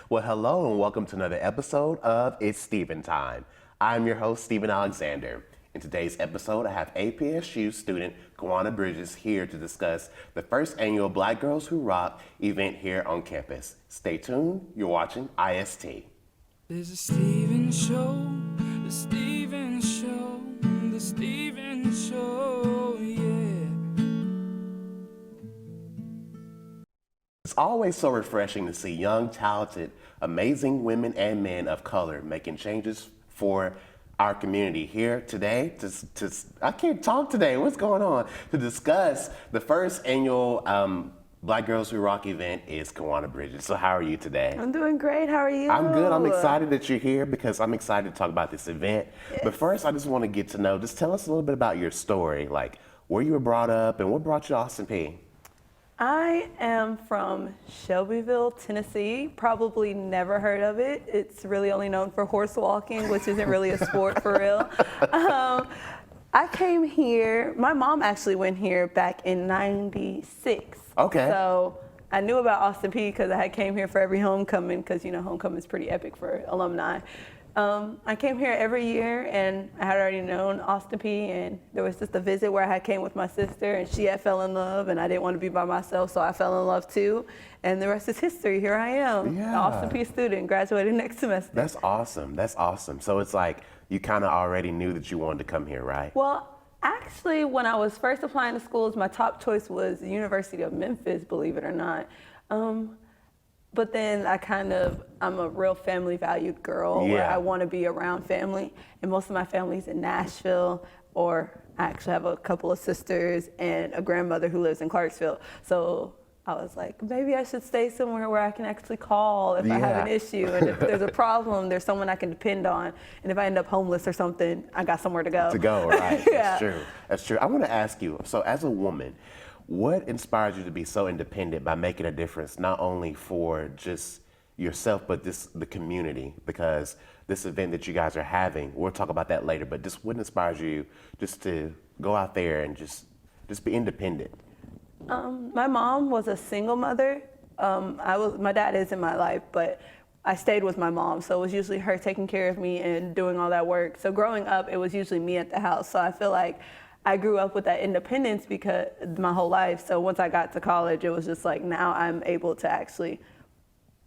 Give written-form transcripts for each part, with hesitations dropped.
Well, hello and welcome to another episode of It's Steven Time. I'm your host, Steven Alexander. In today's episode, I have APSU student Kiwana Bridges here to discuss the first annual Black Girls Who Rock event here on campus. Stay tuned, you're watching IST. There's a Steven Show, the Steven Show, the Steven Show, yeah. It's always so refreshing to see young, talented, amazing women and men of color making changes for our community. Here today, I can't talk today, what's going on? To discuss the first annual Black Girls Who Rock event is Kiwana Bridges. So how are you today? I'm doing great, how are you? I'm good, I'm excited that you're here because I'm excited to talk about this event. Yes. But first, I just want to get to know, just tell us a little bit about your story, like where you were brought up and what brought you to Austin Peay. I am from Shelbyville, Tennessee. Probably never heard of it. It's really only known for horse walking, which isn't really a sport for real. I came here, my mom actually went here back in '96. Okay. So I knew about Austin Peay because I had came here for every homecoming because, you know, homecoming is pretty epic for alumni. I came here every year and I had already known Austin Peay, and there was just a visit where I had came with my sister and she had fell in love and I didn't want to be by myself, so I fell in love too. And the rest is history. Here I am, an Austin Peay student, graduating next semester. That's awesome, that's awesome. So it's like you kind of already knew that you wanted to come here, right? Well, actually, when I was first applying to schools, my top choice was the University of Memphis, believe it or not. But then I'm a real family valued girl where I want to be around family. And most of my family's in Nashville, or I actually have a couple of sisters and a grandmother who lives in Clarksville. So I was like, maybe I should stay somewhere where I can actually call if I have an issue. And if there's a problem, there's someone I can depend on. And if I end up homeless or something, I got somewhere to go. Right, That's true, that's true. I want to ask you, so as a woman, what inspires you to be so independent by making a difference, not only for just yourself, but the community? Because this event that you guys are having, we'll talk about that later, but just what inspires you just to go out there and just be independent? My mom was a single mother. My dad is in my life, but I stayed with my mom, so it was usually her taking care of me and doing all that work. So growing up, it was usually me at the house. So I feel like I grew up with that independence because my whole life. So once I got to college, it was just like, now I'm able to actually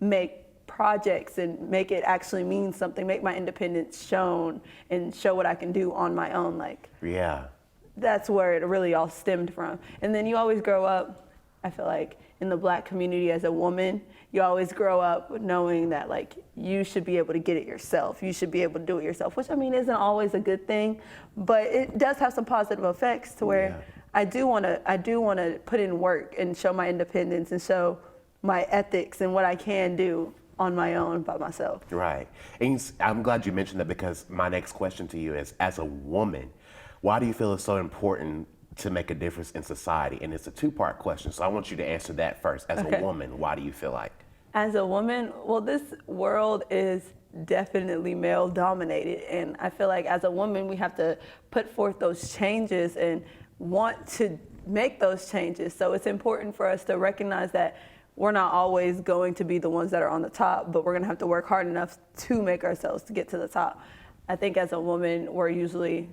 make projects and make it actually mean something, make my independence shown and show what I can do on my own. That's where it really all stemmed from. And then you always grow up, I feel like, in the Black community as a woman, you always grow up knowing that like you should be able to get it yourself. You should be able to do it yourself, which I mean isn't always a good thing, but it does have some positive effects to where I do want to put in work and show my independence and show my ethics and what I can do on my own by myself. Right. And I'm glad you mentioned that, because my next question to you is, as a woman, why do you feel it's so important to make a difference in society? And it's a two-part question, so I want you to answer that first. As a woman, why do you feel like? As a woman, well, this world is definitely male dominated, and I feel like as a woman we have to put forth those changes and want to make those changes. So it's important for us to recognize that we're not always going to be the ones that are on the top, but we're gonna have to work hard enough to make ourselves to get to the top. I think as a woman we're usually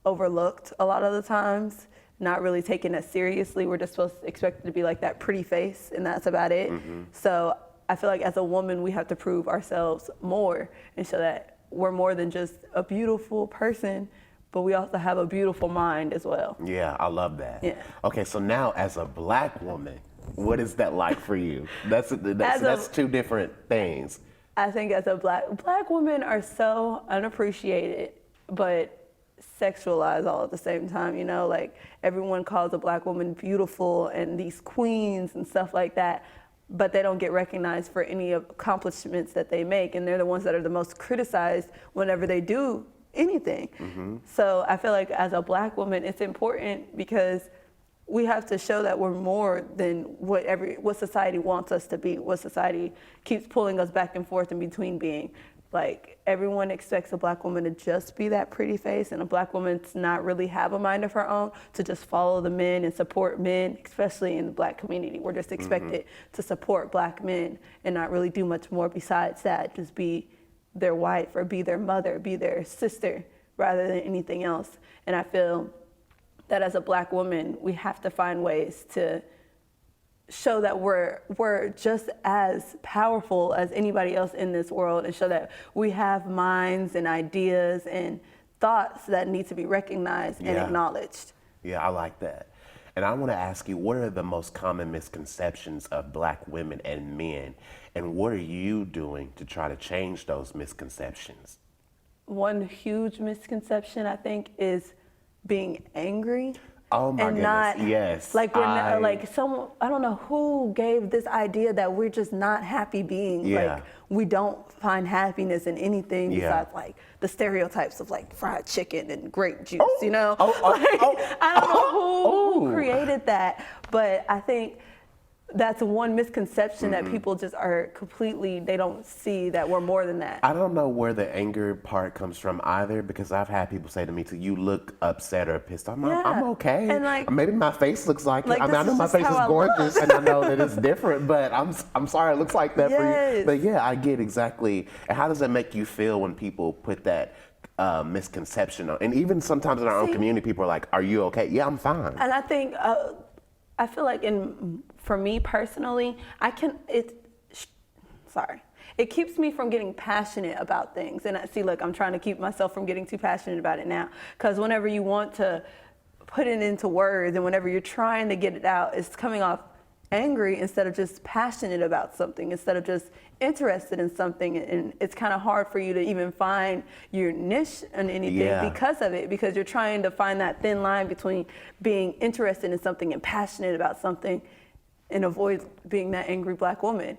overlooked a lot of the times, not really taken as seriously. We're just supposed to expect to be like that pretty face, and that's about it. So I feel like as a woman, we have to prove ourselves more and show that we're more than just a beautiful person, but we also have a beautiful mind as well. Yeah, I love that. Yeah. Okay, so now as a Black woman, what is that like for you? That's two different things. I think as a Black women are so unappreciated, but sexualized all at the same time, you know, like everyone calls a Black woman beautiful and these queens and stuff like that, but they don't get recognized for any accomplishments that they make, and they're the ones that are the most criticized whenever they do anything. So I feel like as a Black woman, it's important because we have to show that we're more than what society wants us to be, what society keeps pulling us back and forth in between being. Like, everyone expects a black woman to just be that pretty face, and a black woman to not really have a mind of her own, to just follow the men and support men, especially in the black community. We're just expected to support black men and not really do much more besides that, just be their wife or be their mother, be their sister, rather than anything else. And I feel that as a black woman, we have to find ways to show that we're just as powerful as anybody else in this world, and show that we have minds and ideas and thoughts that need to be recognized and acknowledged. Yeah, I like that. And I want to ask you, what are the most common misconceptions of black women and men, and what are you doing to try to change those misconceptions? One huge misconception, I think, is being angry. Oh my and goodness, not, yes. Like we're not, like someone, I don't know who gave this idea that we're just not happy beings. Yeah. Like, we don't find happiness in anything besides like the stereotypes of like fried chicken and grape juice, you know? I don't know who created that, but I think that's one misconception that people just are completely, they don't see that we're more than that. I don't know where the anger part comes from either, because I've had people say to me, "You look upset or pissed." I'm okay. And like, maybe my face looks like it. I mean, I know my just face is how I gorgeous, look. and I know that it's different, but I'm sorry it looks like that for you. Yes. But yeah, I get exactly. And how does that make you feel when people put that misconception on? And even sometimes in our own community, people are like, "Are you okay?" Yeah, I'm fine. And I think, I feel like for me personally, it keeps me from getting passionate about things. And I'm trying to keep myself from getting too passionate about it now. Because whenever you want to put it into words and whenever you're trying to get it out, it's coming off angry instead of just passionate about something, instead of just interested in something. And it's kind of hard for you to even find your niche in anything because of it, because you're trying to find that thin line between being interested in something and passionate about something, and avoid being that angry black woman.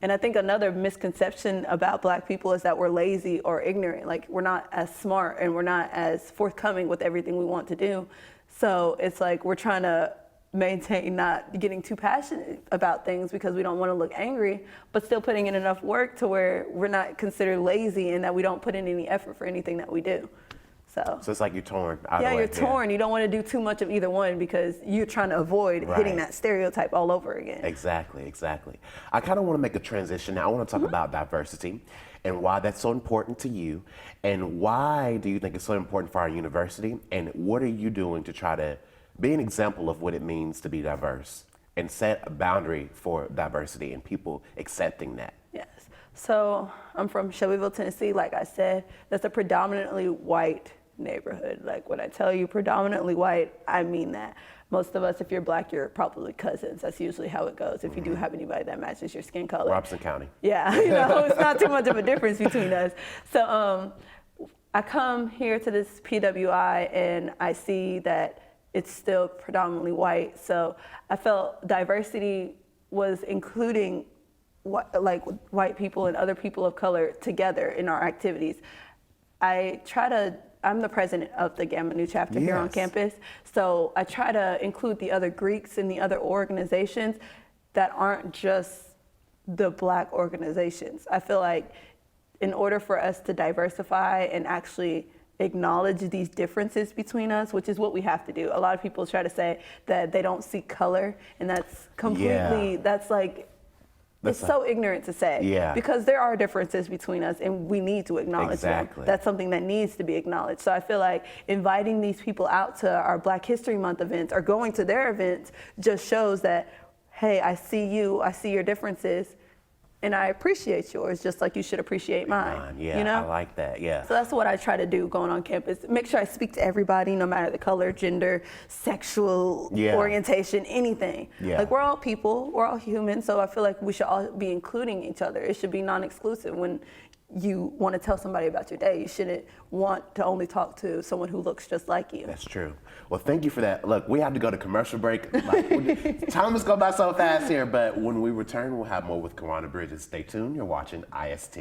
And I think another misconception about black people is that we're lazy or ignorant. Like, we're not as smart and we're not as forthcoming with everything we want to do. So it's like we're trying to maintain not getting too passionate about things because we don't want to look angry, but still putting in enough work to where we're not considered lazy and that we don't put in any effort for anything that we do. So it's like you're torn. You're torn. You don't want to do too much of either one because you're trying to avoid hitting that stereotype all over again. Exactly. I kind of want to make a transition now. I want to talk about diversity and why that's so important to you, and why do you think it's so important for our university, and what are you doing to try to be an example of what it means to be diverse and set a boundary for diversity and people accepting that? Yes. So I'm from Shelbyville, Tennessee. Like I said, that's a predominantly white neighborhood. Like, when I tell you predominantly white, I mean that. Most of us, if you're black, you're probably cousins. That's usually how it goes. If you do have anybody that matches your skin color. Robson County. Yeah, it's not too much of a difference between us. So I come here to this PWI and I see that it's still predominantly white. So I felt diversity was including white people and other people of color together in our activities. I'm the president of the Gamma Nu chapter here on campus, so I try to include the other Greeks and the other organizations that aren't just the black organizations. I feel like in order for us to diversify and actually acknowledge these differences between us, which is what we have to do. A lot of people try to say that they don't see color, and that's completely, it's so ignorant to say, because there are differences between us and we need to acknowledge them. That's something that needs to be acknowledged. So I feel like inviting these people out to our Black History Month events or going to their events just shows that, hey, I see you, I see your differences, and I appreciate yours just like you should appreciate mine. Yeah, you know? I like that, yeah. So that's what I try to do going on campus. Make sure I speak to everybody, no matter the color, gender, sexual orientation, anything. Like, we're all people, we're all human, so I feel like we should all be including each other. It should be non-exclusive. When you want to tell somebody about your day, you shouldn't want to only talk to someone who looks just like you. That's true. Well, thank you for that. Look, we have to go to commercial break. Time is going by so fast here, but when we return, we'll have more with Kiwana Bridges. Stay tuned. You're watching IST.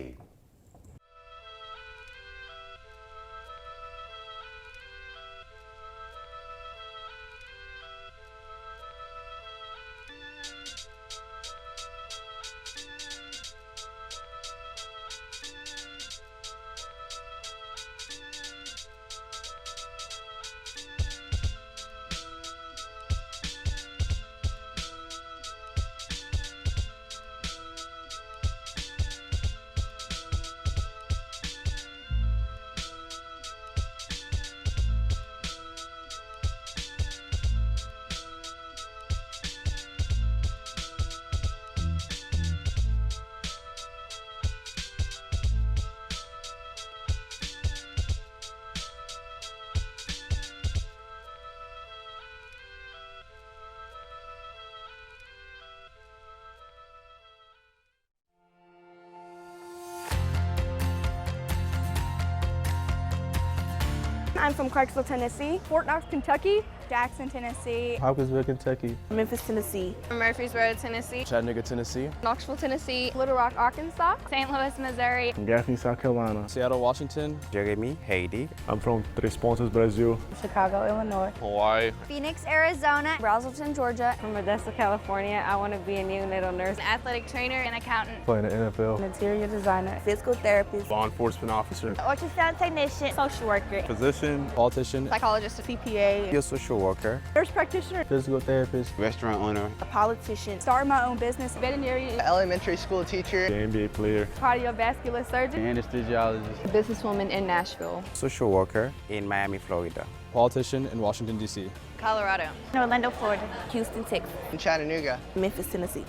I'm from Clarksville, Tennessee. Fort Knox, Kentucky. Jackson, Tennessee. Hopkinsville, Kentucky. Memphis, Tennessee. Murfreesboro, Tennessee. Chattanooga, Tennessee. Knoxville, Tennessee. Little Rock, Arkansas. St. Louis, Missouri. Gaffney, South Carolina. Seattle, Washington. Jeremy, Haiti. I'm from Três Pontas, Brazil. Chicago, Illinois. Hawaii. Phoenix, Arizona. Braselton, Georgia. From Modesto, California. I want to be a neonatal nurse. An athletic trainer and accountant. Playing the NFL. Interior designer. Physical therapist. Law enforcement officer. Ultrasound technician. Social worker. Physician. Politician. Psychologist. CPA. Be a social worker. Nurse practitioner. Physical therapist. Restaurant owner. A politician. Start my own business. Veterinary. Elementary school teacher. NBA player. Cardiovascular surgeon. Anesthesiologist. Businesswoman in Nashville. Social worker in Miami, Florida. Politician in Washington, D.C. Colorado. Orlando, Florida. Houston, Texas. In Chattanooga. Memphis, Tennessee.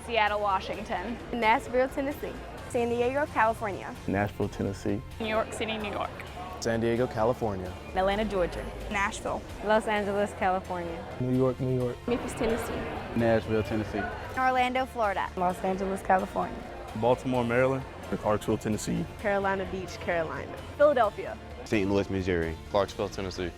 Seattle, Washington. Nashville, Tennessee. San Diego, California. Nashville, Tennessee. New York City, New York. San Diego, California. Atlanta, Georgia. Nashville. Los Angeles, California. New York, New York. Memphis, Tennessee. Nashville, Tennessee. Orlando, Florida. Los Angeles, California. Baltimore, Maryland. Clarksville, Tennessee. Carolina Beach, Carolina. Philadelphia. St. Louis, Missouri. Clarksville, Tennessee.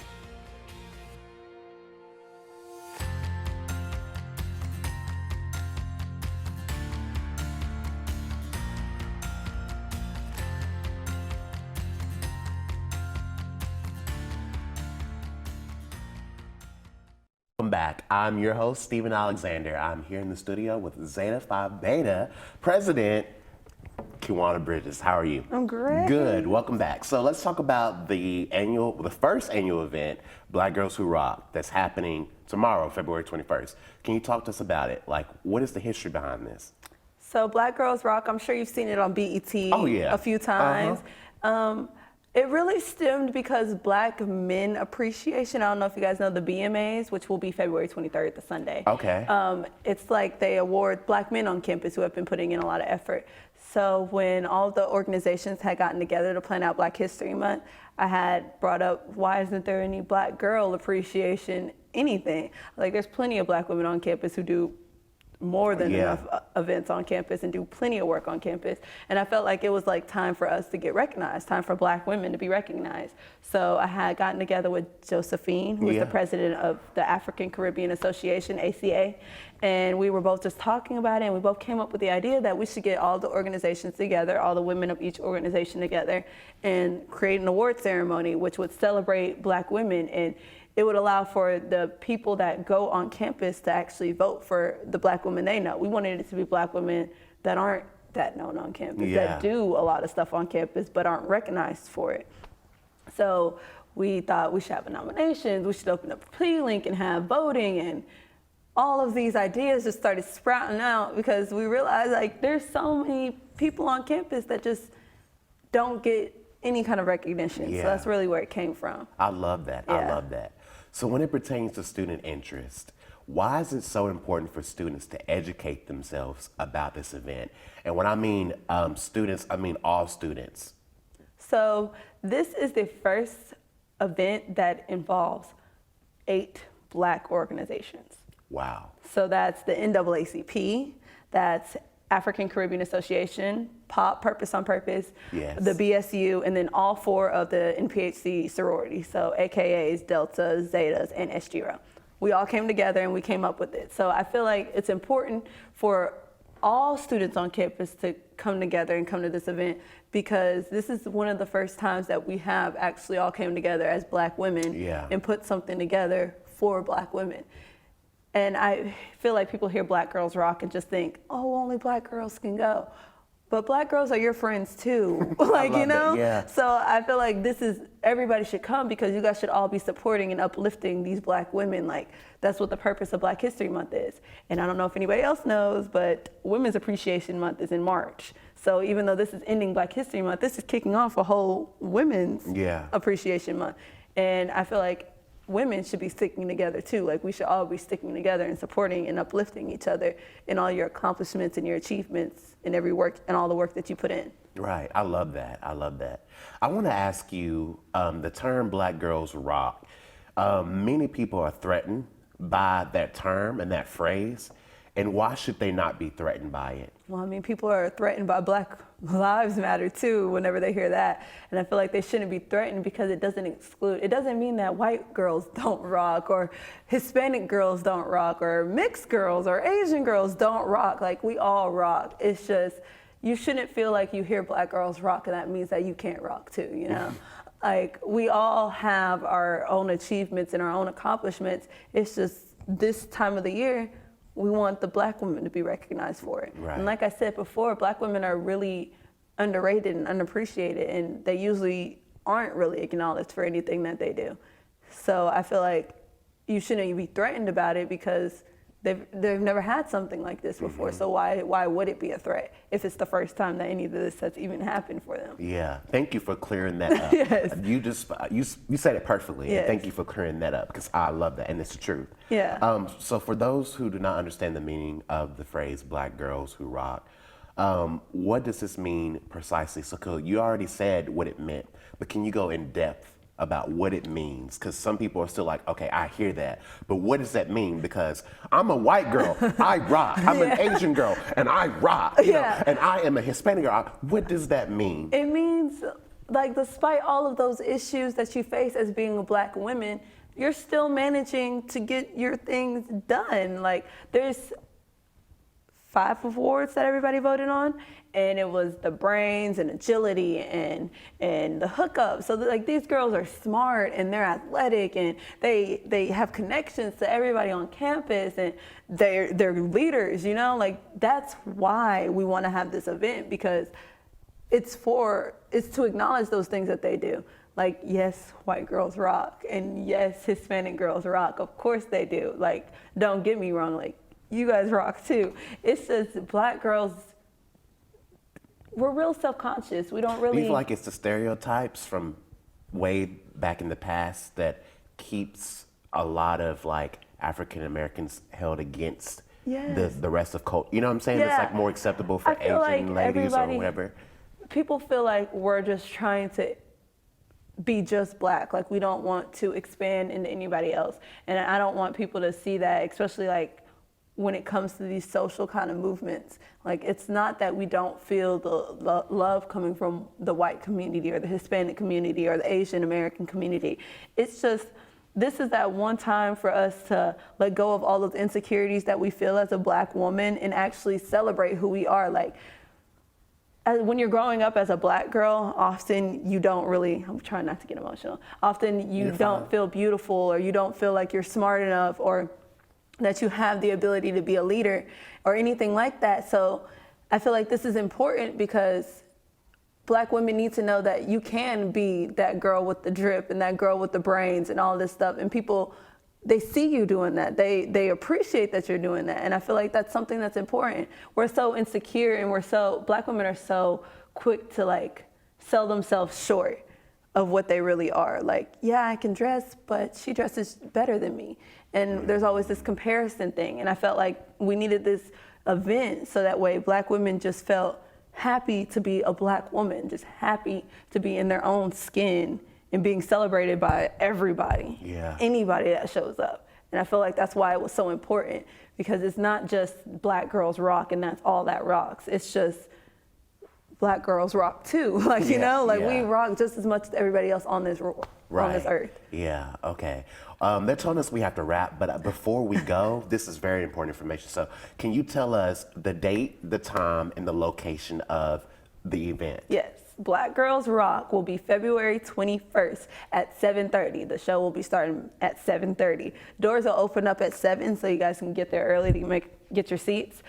Welcome back. I'm your host, Stephen Alexander. I'm here in the studio with Zeta Phi Beta President Kiwana Bridges. How are you? I'm great. Good. Welcome back. So let's talk about the first annual event, Black Girls Who Rock, that's happening tomorrow, February 21st. Can you talk to us about it? Like, what is the history behind this? So Black Girls Rock, I'm sure you've seen it on BET a few times. It really stemmed because Black Men Appreciation, I don't know if you guys know the BMAs, which will be February 23rd, the Sunday. Okay. It's like they award Black men on campus who have been putting in a lot of effort. So when all the organizations had gotten together to plan out Black History Month, I had brought up, why isn't there any Black Girl Appreciation anything? Like, there's plenty of Black women on campus who do more than enough events on campus and do plenty of work on campus. And I felt like it was like time for us to get recognized, time for Black women to be recognized. So I had gotten together with Josephine, who is the president of the African Caribbean Association, ACA. And we were both just talking about it, and we both came up with the idea that we should get all the organizations together, all the women of each organization together, and create an award ceremony which would celebrate Black women. And it would allow for the people that go on campus to actually vote for the Black women they know. We wanted it to be Black women that aren't that known on campus, that do a lot of stuff on campus but aren't recognized for it. So we thought we should have nominations, we should open up a Peay link and have voting, and all of these ideas just started sprouting out because we realized like there's so many people on campus that just don't get any kind of recognition. So that's really where it came from. I love that. Yeah. I love that. So when it pertains to student interest, why is it so important for students to educate themselves about this event? And when I mean students, I mean all students. So this is the first event that involves 8 Black organizations. Wow. So that's the NAACP, that's African Caribbean Association, POP, Purpose on Purpose, the BSU, and then all 4 of the NPHC sororities, so AKAs, Deltas, Zetas, and SGRO. We all came together and we came up with it. So I feel like it's important for all students on campus to come together and come to this event because this is one of the first times that we have actually all came together as Black women and put something together for Black women. And I feel like people hear Black Girls Rock and just think, oh, only Black girls can go. But Black girls are your friends too, like, you know? So I feel like everybody should come because you guys should all be supporting and uplifting these Black women. Like, that's what the purpose of Black History Month is. And I don't know if anybody else knows, but Women's Appreciation Month is in March. So even though this is ending Black History Month, this is kicking off a whole Women's Appreciation Month. And I feel like women should be sticking together too. Like, we should all be sticking together and supporting and uplifting each other in all your accomplishments and your achievements and every work and all the work that you put in. Right. I love that. I love that. I want to ask you, the term Black Girls Rock, many people are threatened by that term and that phrase. And why should they not be threatened by it? Well, I mean, people are threatened by Black lives matter too whenever they hear that. And I feel like they shouldn't be threatened because it doesn't exclude, it doesn't mean that white girls don't rock or Hispanic girls don't rock or mixed girls or Asian girls don't rock. Like, we all rock. It's just, you shouldn't feel like you hear black girls rock and that means that you can't rock too, you know? Like, we all have our own achievements and our own accomplishments. It's just this time of the year, we want the black women to be recognized for it. Right. And like I said before, black women are really underrated and unappreciated, and they usually aren't really acknowledged for anything that they do. So I feel like you shouldn't be threatened about it because they've never had something like this before. So why would it be a threat if it's the first time that any of this has even happened for them? Yeah, thank you for clearing that up. Yes. You said it perfectly. Yes. And thank you for clearing that up because I love that and it's the truth. Yeah. So for those who do not understand the meaning of the phrase "Black girls who rock," what does this mean precisely? So you already said what it meant, but can you go in depth about what it means? Because some people are still like, okay, I hear that, but what does that mean? Because I'm a white girl, I rock. I'm an Asian girl, and I rock. You know, and I am a Hispanic girl. What does that mean? It means, like, despite all of those issues that you face as being a black woman, you're still managing to get your things done. Like, there's 5 awards that everybody voted on, and it was the brains and agility and the hookup. So like, these girls are smart and they're athletic and they have connections to everybody on campus and they're leaders, you know? Like, that's why we want to have this event, because it's to acknowledge those things that they do. Like, yes, white girls rock, and yes, Hispanic girls rock. Of course they do. Like, don't get me wrong, like, you guys rock too. It's just black girls, we're real self-conscious. We don't really... Do you feel like it's the stereotypes from way back in the past that keeps a lot of like African Americans held against the rest of culture? You know what I'm saying? Yeah. It's like more acceptable for Asian like ladies or whatever. People feel like we're just trying to be just black. Like, we don't want to expand into anybody else. And I don't want people to see that, especially like when it comes to these social kind of movements. Like, it's not that we don't feel the love coming from the white community or the Hispanic community or the Asian American community. It's just, this is that one time for us to let go of all those insecurities that we feel as a black woman and actually celebrate who we are. Like, when you're growing up as a black girl, often you don't really, I'm trying not to get emotional, often you don't feel beautiful, or you don't feel like you're smart enough, or that you have the ability to be a leader or anything like that. So I feel like this is important because black women need to know that you can be that girl with the drip and that girl with the brains and all this stuff. And people, they see you doing that. They appreciate that you're doing that. And I feel like that's something that's important. We're so insecure, and black women are so quick to like sell themselves short of what they really are. Like, yeah, I can dress, but she dresses better than me. And there's always this comparison thing. And I felt like we needed this event so that way black women just felt happy to be a black woman, just happy to be in their own skin and being celebrated by everybody, anybody that shows up. And I feel like that's why it was so important, because it's not just black girls rock and that's all that rocks. It's just black girls rock too. Like, you know, like we rock just as much as everybody else on this on this earth. Yeah, okay. They're telling us we have to wrap, but before we go, this is very important information. So can you tell us the date, the time, and the location of the event? Yes. Black Girls Rock will be February 21st at 7:30. The show will be starting at 7:30. Doors will open up at 7, so you guys can get there early to get your seats.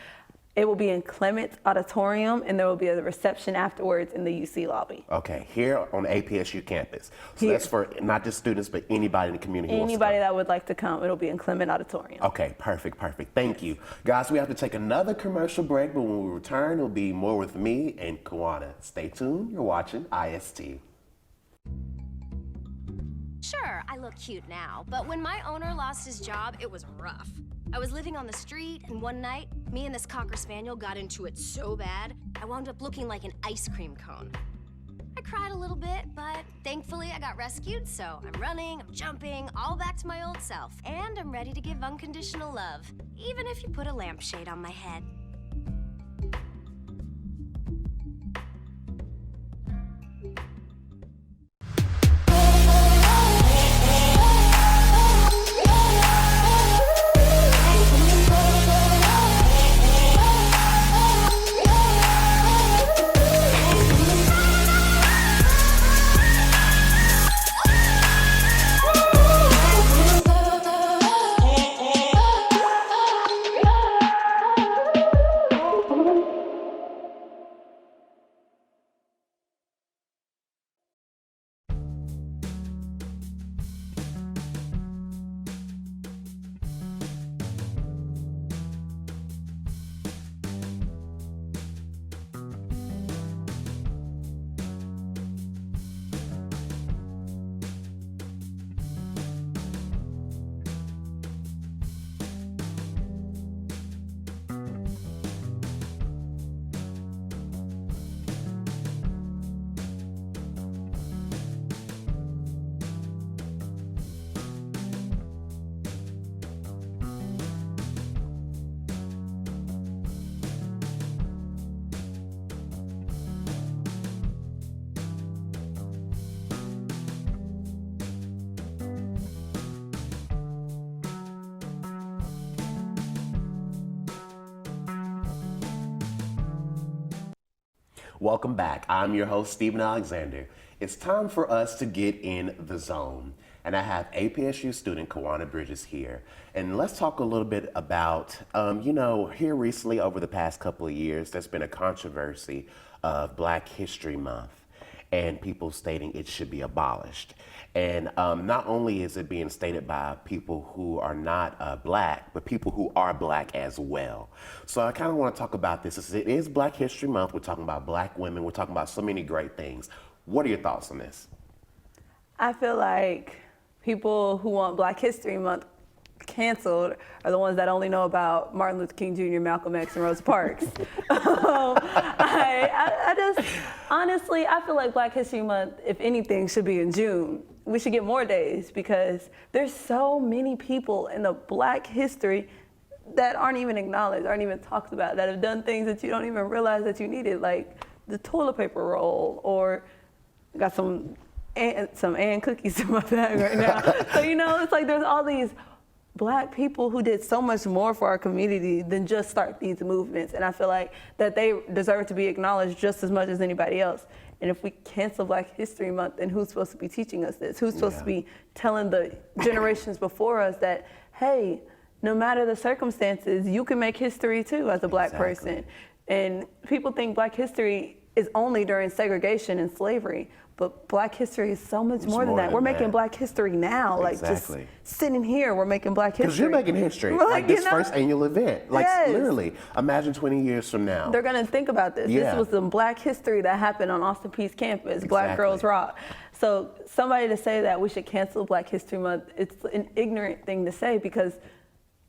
It will be in Clement Auditorium, and there will be a reception afterwards in the UC lobby. Okay, here on the APSU campus. So that's for not just students, but anybody in the community who wants to Anybody come. that would like to come, it'll be in Clement Auditorium. Okay, perfect. Thank you. Guys, we have to take another commercial break, but when we return, it'll be more with me and Kiwana. Stay tuned. You're watching IST. Sure, I look cute now, but when my owner lost his job, it was rough. I was living on the street, and one night, me and this Cocker Spaniel got into it so bad, I wound up looking like an ice cream cone. I cried a little bit, but thankfully I got rescued, so I'm running, I'm jumping, all back to my old self, and I'm ready to give unconditional love, even if you put a lampshade on my head. Welcome back. I'm your host, Stephen Alexander. It's time for us to get in the zone. And I have APSU student Kiwana Bridges here. And let's talk a little bit about, here recently over the past couple of years, there's been a controversy of Black History Month and people stating it should be abolished. And not only is it being stated by people who are not Black, but people who are Black as well. So I kind of want to talk about this. It is Black History Month. We're talking about Black women. We're talking about so many great things. What are your thoughts on this? I feel like people who want Black History Month canceled are the ones that only know about Martin Luther King Jr., Malcolm X, and Rosa Parks. I just, honestly, I feel like Black History Month, if anything, should be in June. We should get more days because there's so many people in the Black history that aren't even acknowledged, aren't even talked about, that have done things that you don't even realize that you needed, like the toilet paper roll, or got some Ann cookies in my bag right now. So, it's like there's all these Black people who did so much more for our community than just start these movements. And I feel like that they deserve to be acknowledged just as much as anybody else. And if we cancel Black History Month, then who's supposed to be teaching us this? Who's supposed to be telling the generations before us that, hey, no matter the circumstances, you can make history too as a Black person. And people think Black history is only during segregation and slavery. But Black history is so much more than that. We're making Black history now. Like just sitting here, we're making Black history. Because you're making history. Like this first annual event. Like literally, imagine 20 years from now. They're gonna think about this. This was some Black history that happened on Austin Peay's campus, Black Girls Rock. So somebody to say that we should cancel Black History Month, it's an ignorant thing to say because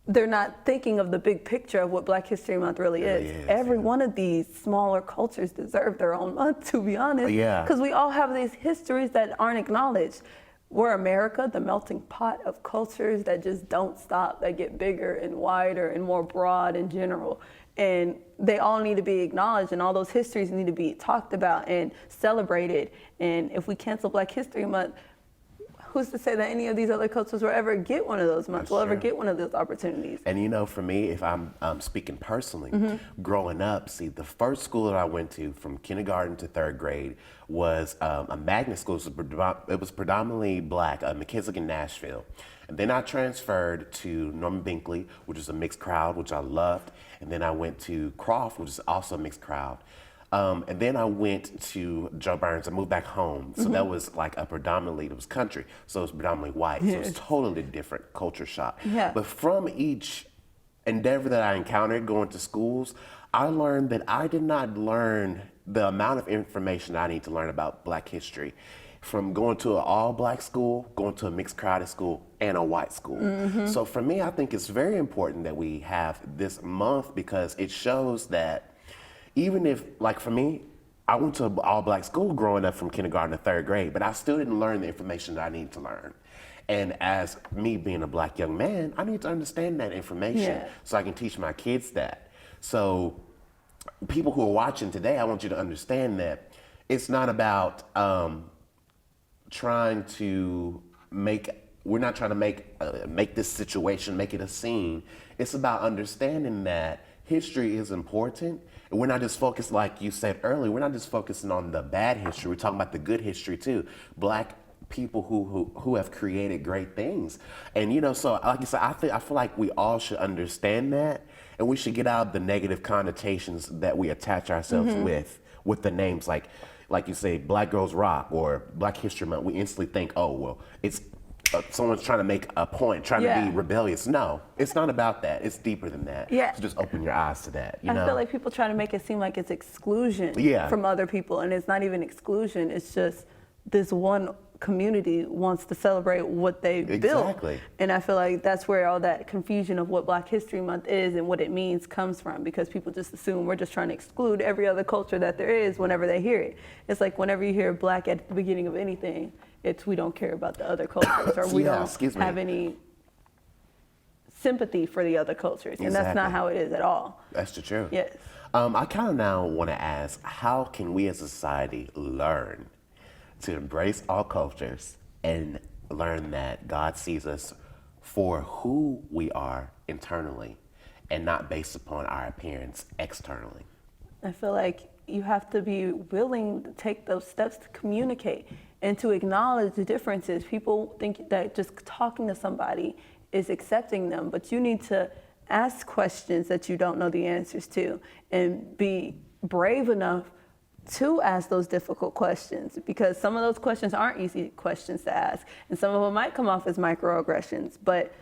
they're not thinking of the big picture of what Black History Month really is. Every one of these smaller cultures deserve their own month, to be honest. Because we all have these histories that aren't acknowledged. We're America, the melting pot of cultures that just don't stop, that get bigger and wider and more broad in general. And they all need to be acknowledged, and all those histories need to be talked about and celebrated. And if we cancel Black History Month, who's to say that any of these other cultures will ever get one of those months, will ever get one of those opportunities? And for me, if I'm speaking personally, growing up, see, the first school that I went to from kindergarten to third grade was a magnet school. It was predominantly Black, McKissick in Nashville. And then I transferred to Norman Binkley, which is a mixed crowd, which I loved. And then I went to Croft, which is also a mixed crowd. And then I went to Joe Burns. I moved back home. So that was like it was country. So it was predominantly white. So it was totally different culture shock. But from each endeavor that I encountered going to schools, I learned that I did not learn the amount of information I need to learn about Black history from going to an all Black school, going to a mixed crowded school, and a white school. So for me, I think it's very important that we have this month because it shows that even if, like for me, I went to an all-Black school growing up from kindergarten to third grade, but I still didn't learn the information that I needed to learn. And as me being a Black young man, I need to understand that information so I can teach my kids that. So people who are watching today, I want you to understand that it's not about we're not trying to make this situation, make it a scene. It's about understanding that history is important. And we're not just focused, like you said earlier, we're not just focusing on the bad history. We're talking about the good history too. Black people who have created great things. And so like you said, I feel like we all should understand that, and we should get out of the negative connotations that we attach ourselves with the names like you say, Black Girls Rock or Black History Month. We instantly think, oh well, it's someone's trying to make a point, trying to be rebellious. No, it's not about that. It's deeper than that. So just open your eyes to that. I feel like people try to make it seem like it's exclusion from other people, and it's not even exclusion. It's just this one community wants to celebrate what they built. And I feel like that's where all that confusion of what Black History Month is and what it means comes from, because people just assume we're just trying to exclude every other culture that there is whenever they hear it. It's like whenever you hear Black at the beginning of anything, it's we don't care about the other cultures, or we don't have any sympathy for the other cultures. And that's not how it is at all. That's the truth. Yes. I kind of now want to ask, how can we as a society learn to embrace all cultures and learn that God sees us for who we are internally and not based upon our appearance externally? I feel like you have to be willing to take those steps to communicate and to acknowledge the differences. People think that just talking to somebody is accepting them, but you need to ask questions that you don't know the answers to and be brave enough to ask those difficult questions, because some of those questions aren't easy questions to ask, and some of them might come off as microaggressions, but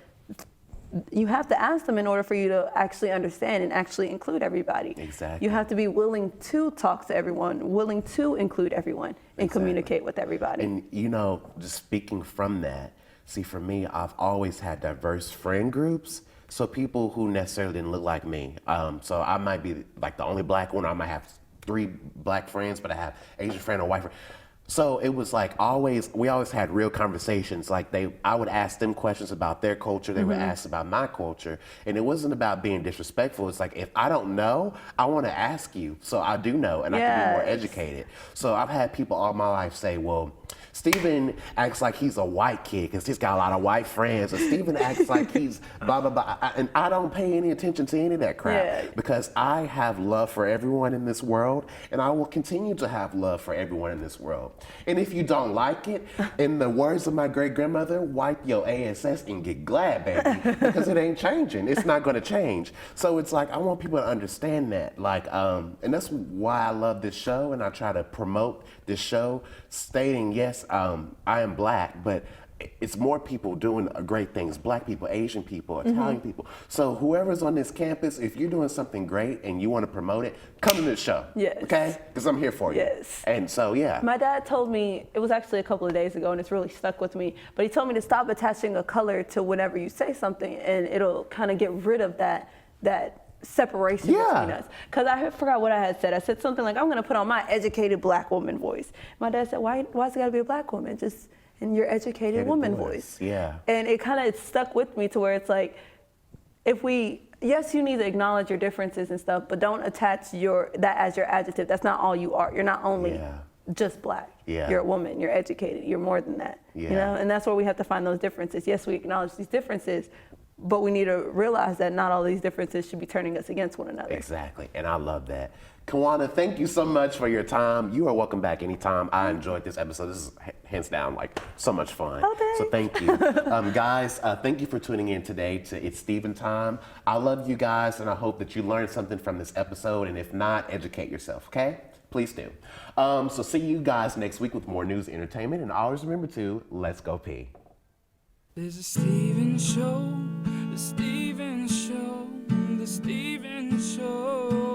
you have to ask them in order for you to actually understand and actually include everybody. Exactly. You have to be willing to talk to everyone, willing to include everyone, and communicate with everybody. And you know, just speaking from that, see, for me, I've always had diverse friend groups. So people who necessarily didn't look like me. So I might be like the only black one. I might have 3 black friends, but I have Asian friend or white friend. So it was like we always had real conversations. Like I would ask them questions about their culture. They would ask about my culture. And it wasn't about being disrespectful. It's like, if I don't know, I want to ask you. So I do know, and I can be more educated. So I've had people all my life say, well, Steven acts like he's a white kid because he's got a lot of white friends. Or Steven acts like he's blah, blah, blah. And I don't pay any attention to any of that crap because I have love for everyone in this world, and I will continue to have love for everyone in this world. And if you don't like it, in the words of my great grandmother, wipe your ASS and get glad, baby, because it ain't changing. It's not going to change. So it's like, I want people to understand that. Like, and that's why I love this show, and I try to promote this show, stating, yes, I am black, but it's more people doing great things. Black people, Asian people, Italian people. So whoever's on this campus, if you're doing something great and you want to promote it, come to this show. Yes. Okay? Because I'm here for you. Yes. And so, yeah. My dad told me, it was actually a couple of days ago, and it's really stuck with me, but he told me to stop attaching a color to whenever you say something, and it'll kind of get rid of that separation between us. Because I forgot what I had said. I said something like, I'm going to put on my educated black woman voice. My dad said, why's it got to be a black woman? Just in your educated woman voice. Yeah. And it kind of stuck with me to where it's like, yes, you need to acknowledge your differences and stuff, but don't attach that as your adjective. That's not all you are. You're not only just black. Yeah. You're a woman, you're educated, you're more than that. Yeah. You know, and that's where we have to find those differences. Yes, we acknowledge these differences, but we need to realize that not all these differences should be turning us against one another. Exactly, and I love that. Kiwana, thank you so much for your time. You are welcome back anytime. I enjoyed this episode. This is hands down like so much fun. So thank you. Guys, thank you for tuning in today to It's Steven Time. I love you guys, and I hope that you learned something from this episode, and if not, educate yourself, okay? Please do. So see you guys next week with more news, entertainment, and always remember to, let's go Peay. There's a Steven Show, the Steven Show, the Steven Show.